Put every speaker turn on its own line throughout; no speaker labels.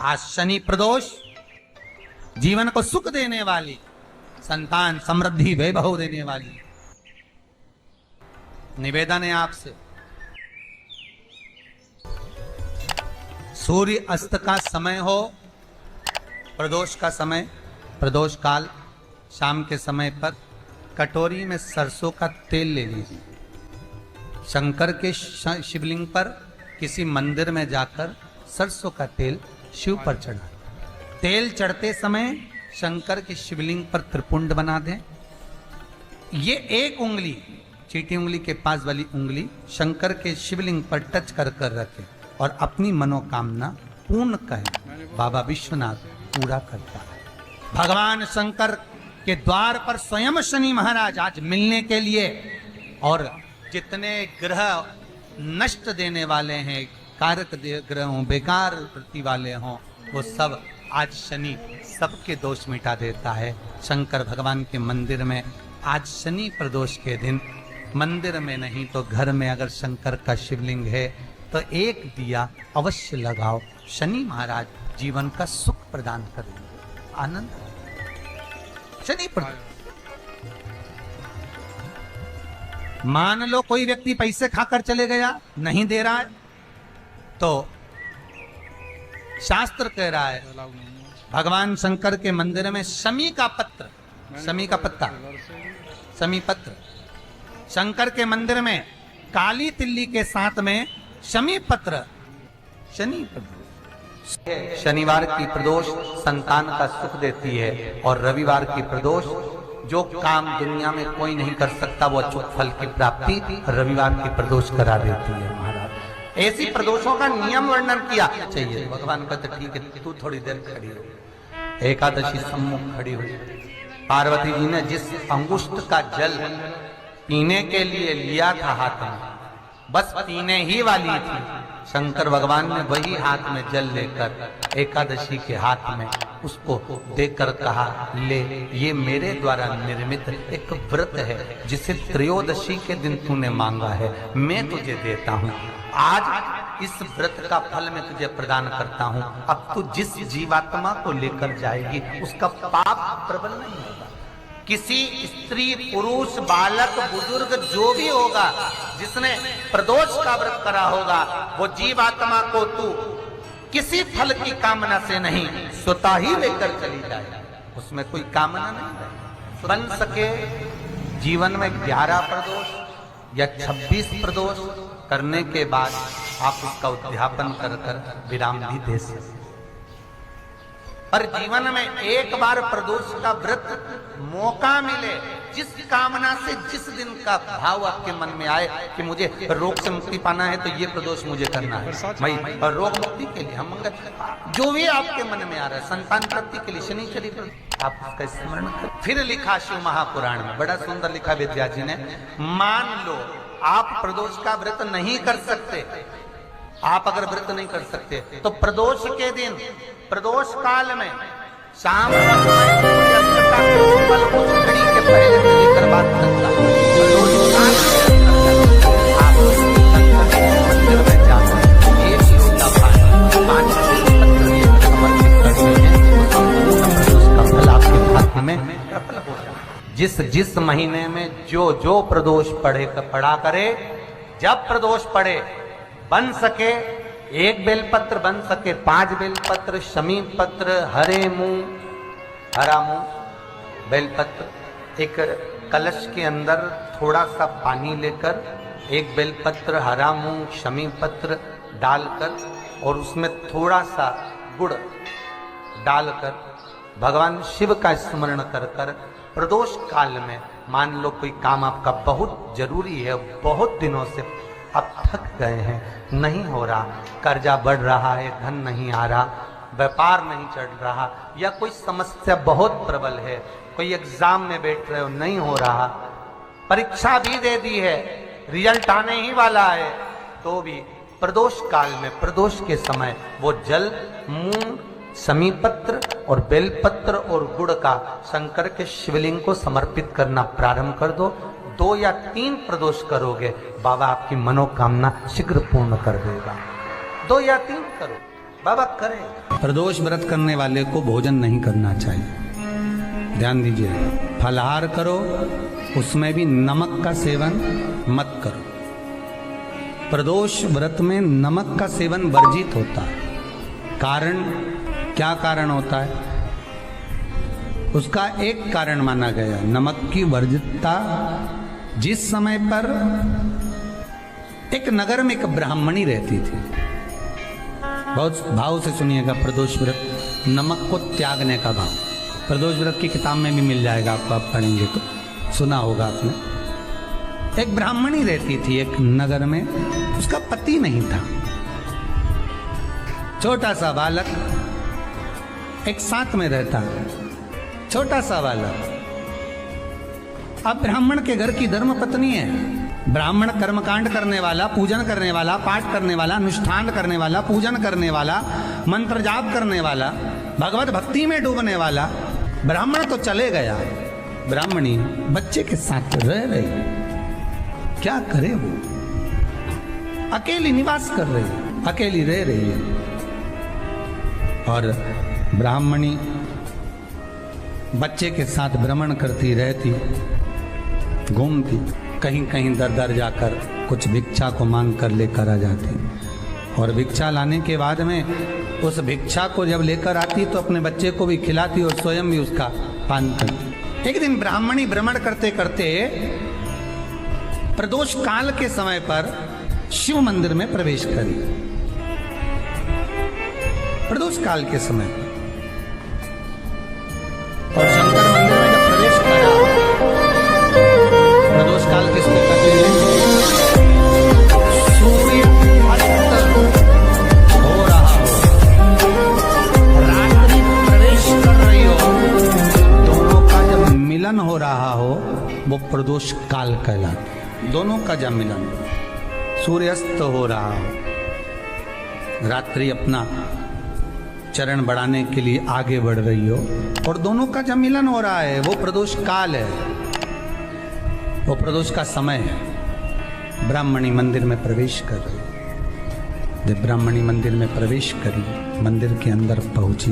आज शनि प्रदोष जीवन को सुख देने वाली, संतान समृद्धि वैभव देने वाली। निवेदन है आपसे, सूर्य अस्त का समय हो, प्रदोष का समय, प्रदोष काल, शाम के समय पर कटोरी में सरसों का तेल ले लीजिए। शंकर के शिवलिंग पर किसी मंदिर में जाकर सरसों का तेल शिव पर चढ़ा। तेल चढ़ते समय शंकर के शिवलिंग पर त्रिपुंड बना दें। ये एक उंगली, चीटी उंगली के पास वाली उंगली शंकर के शिवलिंग पर टच कर कर रखें और अपनी मनोकामना पूर्ण कहें। बाबा विश्वनाथ पूरा करता है। भगवान शंकर के द्वार पर स्वयं शनि महाराज आज मिलने के लिए, और जितने ग्रह नष्ट देने वाले हैं, कारक ग्रह हों, बेकार वृत्ति वाले हों, वो सब आज शनि सबके दोष मिटा देता है। शंकर भगवान के मंदिर में आज शनि प्रदोष के दिन, मंदिर में नहीं तो घर में अगर शंकर का शिवलिंग है तो एक दिया अवश्य लगाओ। शनि महाराज जीवन का सुख प्रदान करेंगे, आनंद। शनि प्रदोष, मान लो कोई व्यक्ति पैसे खाकर चले गया, नहीं दे रहा है, तो शास्त्र कह रहा है भगवान शंकर के मंदिर में शमी का पत्र, शमी का पत्ता, शमी पत्र, शंकर के मंदिर में काली तिल्ली के साथ में शमी पत्र, शनि प्रदोष। शनिवार की प्रदोष संतान का सुख देती है, और रविवार की प्रदोष जो काम दुनिया में कोई नहीं कर सकता वो अचूक फल की प्राप्ति रविवार की प्रदोष करा देती है। महाराज ऐसी प्रदोषों का नियम वर्णन किया चाहिए। भगवान कहते ठीक है, तू थोड़ी देर खड़ी हो। एकादशी सम्मुख खड़ी हुई, पार्वती जी ने जिस अंगुष्ठ का जल पीने के लिए लिया था हाथ में, बस पीने ही वाली थी, शंकर भगवान ने वही हाथ में जल लेकर एकादशी के हाथ में उसको देकर कहा, ले, ये मेरे द्वारा निर्मित एक व्रत है जिसे त्रयोदशी के दिन तूने मांगा है, मैं तुझे देता हूँ। आज इस व्रत का फल मैं तुझे प्रदान करता हूँ। अब तू जिस जीवात्मा को लेकर जाएगी उसका पाप प्रबल नहीं होगा। किसी स्त्री, पुरुष, बालक, बुजुर्ग जो भी होगा जिसने प्रदोष का व्रत करा होगा, वो जीवात्मा को तू किसी फल की कामना से नहीं, स्वतः ही लेकर चली जाए। उसमें कोई कामना नहीं है। बन सके जीवन में 11 प्रदोष या 26 प्रदोष करने के बाद आप उसका उद्यापन कर कर विराम भी दे सकते। पर जीवन में एक बार प्रदोष का व्रत मौका मिले, जिस कामना से, जिस दिन का भाव आपके मन में आए कि मुझे रोग से मुक्ति पाना है तो ये प्रदोष मुझे करना है भाई, और रोग मुक्ति के लिए हम मंगल, जो भी आपके मन में आ रहा है, संतान प्राप्ति के लिए शनिचरी आप उसका स्मरण कर। फिर लिखा शिव महापुराण में, बड़ा सुंदर लिखा विद्याजी जी ने, मान लो आप प्रदोष का व्रत नहीं कर सकते, आप अगर व्रत नहीं कर सकते तो प्रदोष के दिन, प्रदोष काल में शाम के पहले लेकर बात करता जिस महीने में जो प्रदोष पढ़ा करे, जब प्रदोष पढ़े, बन सके 1 बेलपत्र, बन सके 5 बेलपत्र, शमी पत्र, हरे मूंग, हरा मूंग, बेलपत्र, एक कलश के अंदर थोड़ा सा पानी लेकर 1 बेलपत्र, हरा मूंग, शमी पत्र डालकर और उसमें थोड़ा सा गुड़ डालकर भगवान शिव का स्मरण कर कर प्रदोष काल में, मान लो कोई काम आपका बहुत जरूरी है, बहुत दिनों से अब थक गए हैं, नहीं हो रहा, कर्जा बढ़ रहा है, धन नहीं आ रहा, व्यापार नहीं चढ़ रहा, या कोई समस्या बहुत प्रबल है, कोई एग्जाम में बैठ रहे हो, नहीं हो रहा, परीक्षा भी दे दी है, रिजल्ट आने ही वाला है, तो भी प्रदोष काल में, प्रदोष के समय वो जल, मूंग, शमी पत्र और बेलपत्र और गुड़ का शंकर के शिवलिंग को समर्पित करना प्रारंभ कर दो। 2 या 3 प्रदोष करोगे, बाबा आपकी मनोकामना शीघ्र पूर्ण कर देगा। 2 या 3 करो। बाबा करे। प्रदोष व्रत करने वाले को भोजन नहीं करना चाहिए, ध्यान दीजिए। फलाहार करो, उसमें भी नमक का सेवन मत करो। प्रदोष व्रत में नमक का सेवन वर्जित होता है। कारण, क्या कारण होता है? उसका एक कारण माना गया, नमक की वर्जितता। जिस समय पर एक नगर में एक ब्राह्मणी रहती थी, बहुत भाव से सुनिएगा, प्रदोष व्रत, नमक को त्यागने का भाव। प्रदोष व्रत की किताब में भी मिल जाएगा आपको, आप पढ़ेंगे तो सुना होगा आपने। एक ब्राह्मणी रहती थी एक नगर में, उसका पति नहीं था। छोटा सा बालक एक साथ में रहता, छोटा सा बालक। अब ब्राह्मण के घर की धर्म पत्नी है। ब्राह्मण कर्मकांड करने वाला, पूजन करने वाला, पाठ करने वाला, अनुष्ठान करने वाला, पूजन करने वाला, मंत्र जाप करने वाला, भगवत भक्ति में डूबने वाला। ब्राह्मण तो चले गया, ब्राह्मणी बच्चे के साथ रह रही। क्या करे वो? अकेली निवास कर रही, अकेली रह रही है। और ब्राह्मणी बच्चे के साथ भ्रमण करती रहती, घूमती, कहीं कहीं दर दर जाकर कुछ भिक्षा को मांग कर लेकर आ जाती। और भिक्षा लाने के बाद में उस भिक्षा को जब लेकर आती तो अपने बच्चे को भी खिलाती और स्वयं भी उसका पान करती। एक दिन ब्राह्मणी भ्रमण करते करते प्रदोष काल के समय पर शिव मंदिर में प्रवेश करी। प्रदोष काल के समय पर, और शंकर मंदिर में जब प्रवेश करा, प्रदोष काल किसको कहते हैं? सूर्य अस्त हो रहा हो, रात्रि प्रवेश कर रही हो, दोनों का जब मिलन हो रहा हो वो प्रदोष काल कहलाता। दोनों का जब मिलन, सूर्यास्त हो रहा हो, रात्रि अपना चरण बढ़ाने के लिए आगे बढ़ रही हो, और दोनों का जब मिलन हो रहा है, वो प्रदोष काल है, वो प्रदोष का समय है। ब्राह्मणी मंदिर में प्रवेश कर रही। जब ब्राह्मणी मंदिर में प्रवेश करी, मंदिर के अंदर पहुंची,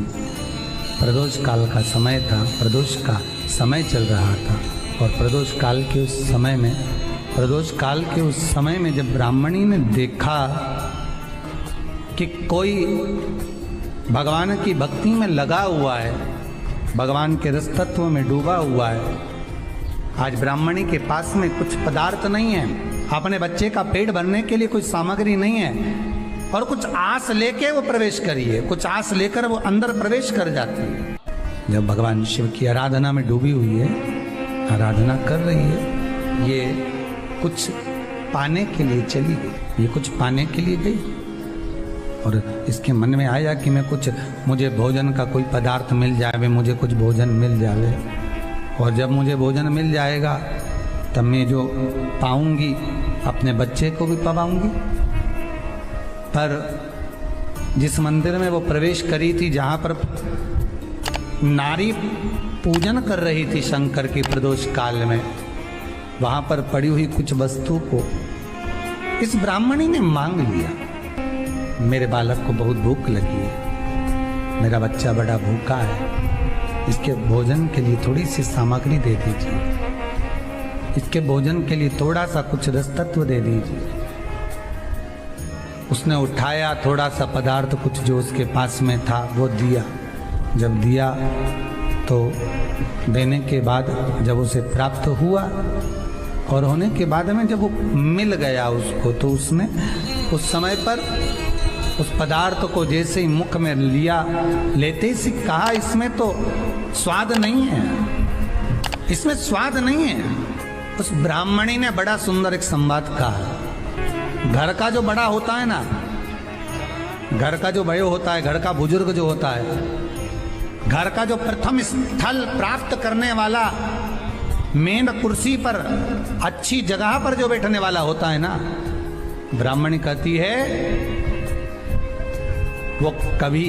प्रदोष काल का समय था, प्रदोष का समय चल रहा था। और प्रदोष काल के उस समय में, प्रदोष काल के उस समय में जब ब्राह्मणी ने देखा कि कोई भगवान की भक्ति में लगा हुआ है, भगवान के रस तत्व में डूबा हुआ है। आज ब्राह्मणी के पास में कुछ पदार्थ नहीं है, अपने बच्चे का पेट भरने के लिए कुछ सामग्री नहीं है, और कुछ आस लेके वो प्रवेश करिए, कुछ आस लेकर वो अंदर प्रवेश कर जाती है। जब भगवान शिव की आराधना में डूबी हुई है, आराधना कर रही है, ये कुछ पाने के लिए चली गई, ये कुछ पाने के लिए गई, और इसके मन में आया कि मैं कुछ, मुझे भोजन का कोई पदार्थ मिल जाए, मुझे कुछ भोजन मिल जाए, और जब मुझे भोजन मिल जाएगा तब मैं जो पाऊंगी अपने बच्चे को भी पाऊंगी। पर जिस मंदिर में वो प्रवेश करी थी, जहाँ पर नारी पूजन कर रही थी शंकर की प्रदोष काल में, वहाँ पर पड़ी हुई कुछ वस्तु को इस ब्राह्मणी ने मांग लिया। मेरे बालक को बहुत भूख लगी है, मेरा बच्चा बड़ा भूखा है, इसके भोजन के लिए थोड़ी सी सामग्री दे दीजिए, इसके भोजन के लिए थोड़ा सा कुछ रस तत्व दे दीजिए। उसने उठाया थोड़ा सा पदार्थ, कुछ जो उसके पास में था वो दिया। जब दिया तो देने के बाद जब उसे प्राप्त हुआ, और होने के बाद में जब वो मिल गया उसको, तो उसने उस समय पर उस पदार्थ को जैसे ही मुख में लिया, लेते ही कहा, इसमें तो स्वाद नहीं है, इसमें स्वाद नहीं है। उस ब्राह्मणी ने बड़ा सुंदर एक संवाद कहा। घर का जो बड़ा होता है ना, घर का जो बड़े होता है, घर का बुजुर्ग जो होता है, घर का जो प्रथम स्थल प्राप्त करने वाला, मेन कुर्सी पर, अच्छी जगह पर जो बैठने वाला होता है ना, ब्राह्मणी कहती है वो कभी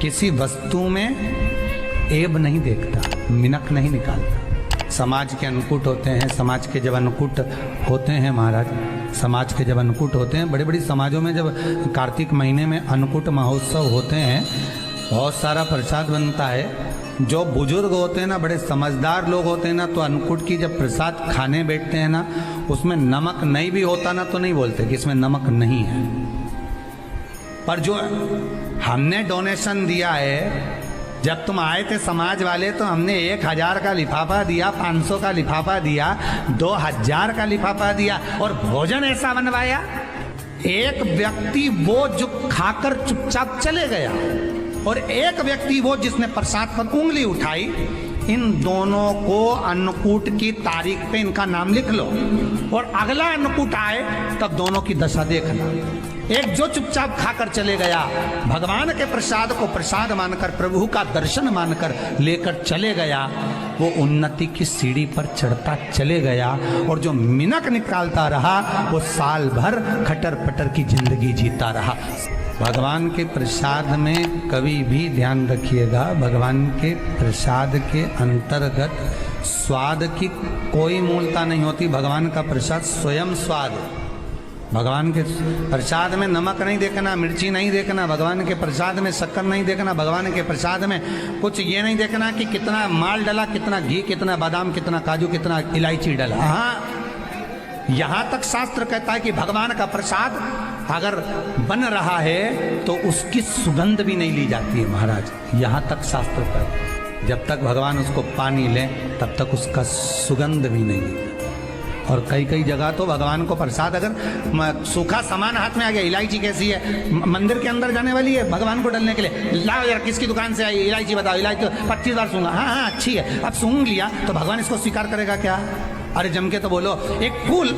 किसी वस्तु में ऐब नहीं देखता, मिनक नहीं निकालता। समाज के अनुकूट होते हैं, समाज के जब अनुकूट होते हैं महाराज, समाज के जब अन्नकूट होते हैं, बड़ी बड़ी समाजों में जब कार्तिक महीने में अन्नकूट महोत्सव होते हैं, बहुत सारा प्रसाद बनता है। जो बुजुर्ग होते हैं ना, बड़े समझदार लोग होते हैं ना, तो अन्नकूट की जब प्रसाद खाने बैठते हैं ना, उसमें नमक नहीं भी होता ना, तो नहीं बोलते कि इसमें नमक नहीं है। पर जो हमने डोनेशन दिया है, जब तुम आए थे समाज वाले, तो हमने 1000 का लिफाफा दिया, 500 का लिफाफा दिया, 2000 का लिफाफा दिया, और भोजन ऐसा बनवाया। एक व्यक्ति वो जो खाकर चुपचाप चले गया, और एक व्यक्ति वो जिसने प्रसाद पर उंगली उठाई। इन दोनों को अन्नकूट की तारीख पे इनका नाम लिख लो, और अगला अन्नकूट आए तब दोनों की दशा देखना। एक जो चुपचाप खाकर चले गया, भगवान के प्रसाद को प्रसाद मानकर, प्रभु का दर्शन मानकर लेकर चले गया, वो उन्नति की सीढ़ी पर चढ़ता चले गया। और जो मिनक निकालता रहा, वो साल भर खटर पटर की जिंदगी जीता रहा। भगवान के प्रसाद में कभी भी ध्यान रखिएगा, भगवान के प्रसाद के अंतर्गत स्वाद की कोई मूलता नहीं होती। भगवान का प्रसाद स्वयं स्वाद। भगवान के प्रसाद में नमक नहीं देखना, मिर्ची नहीं देखना, भगवान के प्रसाद में शक्कर नहीं देखना, भगवान के प्रसाद में कुछ ये नहीं देखना कि कितना माल डला, कितना घी, कितना बादाम, कितना काजू, कितना इलायची डला। हाँ, यहाँ तक शास्त्र कहता है कि भगवान का प्रसाद अगर बन रहा है तो उसकी सुगंध भी नहीं ली जाती है महाराज। यहाँ तक शास्त्र पर, जब तक भगवान उसको पानी ले तब तक उसका सुगंध भी नहीं ली। और कई कई जगह तो भगवान को प्रसाद अगर सूखा सामान हाथ में आ गया, इलायची कैसी है, मंदिर के अंदर जाने वाली है भगवान को डालने के लिए, लाओ यार किसकी दुकान से आई इलायची बताओ, इलायची 25 बार सूंघा, हाँ हाँ अच्छी है, अब सूंघ लिया तो भगवान इसको स्वीकार करेगा क्या? अरे जम के तो बोलो। एक फूल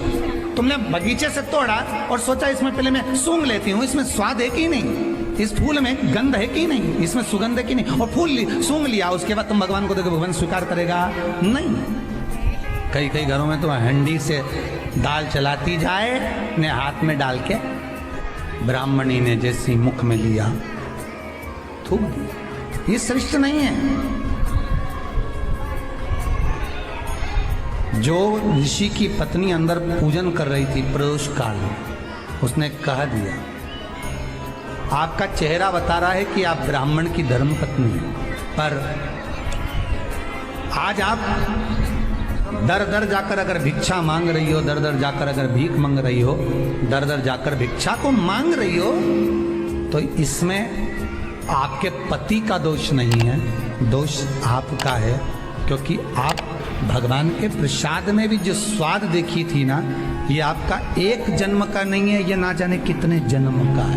तुमने बगीचे से तोड़ा और सोचा इसमें पहले मैं सूंघ लेती हूँ, इसमें स्वाद है कि नहीं, इस फूल में गंध है कि नहीं, इसमें सुगंध है कि नहीं, और फूल सूंघ लिया, उसके बाद तुम भगवान को देखो, भगवान स्वीकार करेगा नहीं। कई कई घरों में तो हंडी से दाल चलाती जाए, ने हाथ में डाल के ब्राह्मणी ने जैसी मुख में लिया थूक दी। ये श्रेष्ठ नहीं है। जो ऋषि की पत्नी अंदर पूजन कर रही थी प्रदोष काल में, उसने कह दिया, आपका चेहरा बता रहा है कि आप ब्राह्मण की धर्म पत्नी हैं, पर आज आप दर दर जाकर अगर भिक्षा मांग रही हो, दर दर जाकर अगर भीख मांग रही हो, दर दर जाकर भिक्षा को मांग रही हो, तो इसमें आपके पति का दोष नहीं है, दोष आपका है। क्योंकि आप भगवान के प्रसाद में भी जो स्वाद देखी थी ना, ये आपका एक जन्म का नहीं है, ये ना जाने कितने जन्म का है।